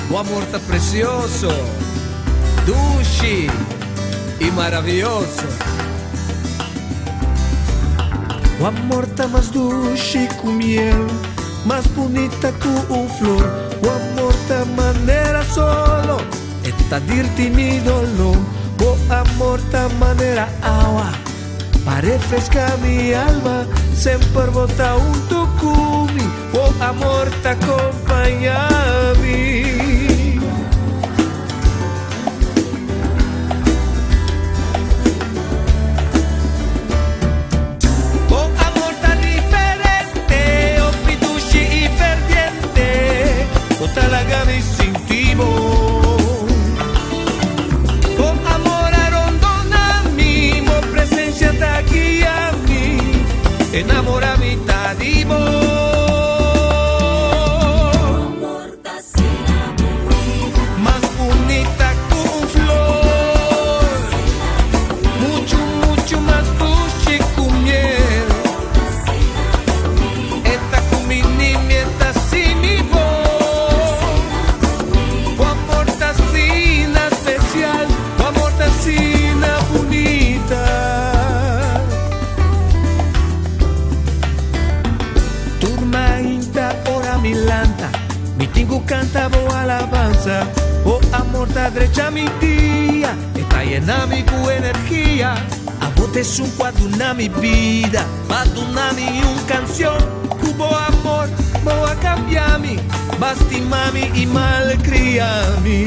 O amor tá precioso, dulce y maravilloso. O amor tá mais dulce que miel, mais bonita que flor. O amor tá maneira solo, está dirti mi dolor. O amor tá maneira agua, para refrescar mi alma, sempre bota tucumi. O amor tá acompanha-me. Talagami istintivo. Con amor arondonami, mo presencia ta guiami, enamorami ta divo. Más bonita que un flor, mucho, mucho más dulce que miel. Esta con mi niñeta sin mi voz. Bonita, turma inta ora milanta, mi tingu canta bo alabanza. O amor ta derecha mi día, está llena mi cu energía. A bote es un cuaduna mi vida, baduna mi un canción. Cubo amor, boa cambiami, basti mami y malcriami.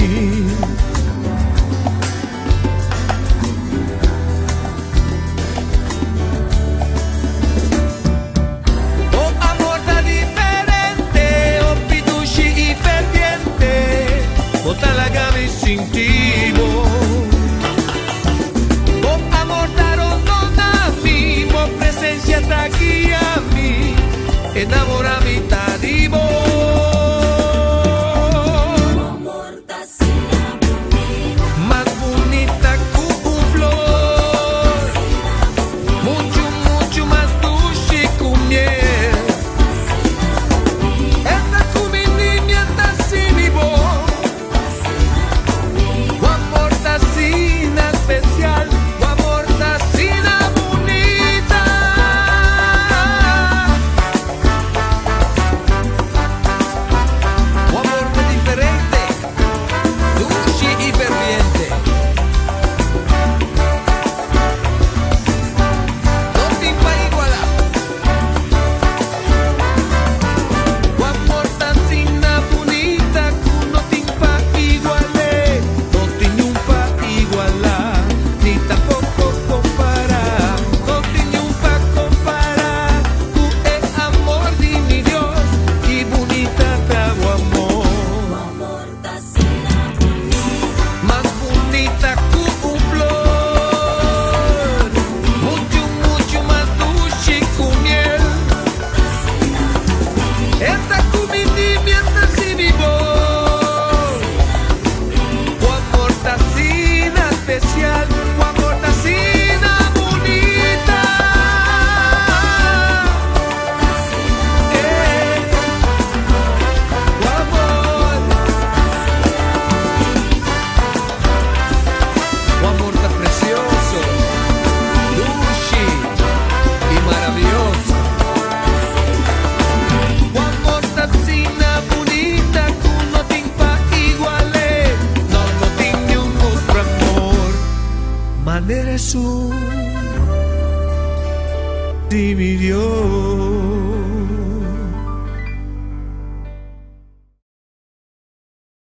Talagami istintivo. Con amor darondonami, mo presencia ta guiami, enamorami ta divo. Más bonita que un flor, mucho, mucho más dulce que miel. Esta con mi niñeta sin mi voz. Especial, o amor tacina bonita. O amor diferente, dulce y ferviente. No te pa igualar. O amor tacina bonita, no te pa igualar. No tiene un pa igualar. Eres un dividió.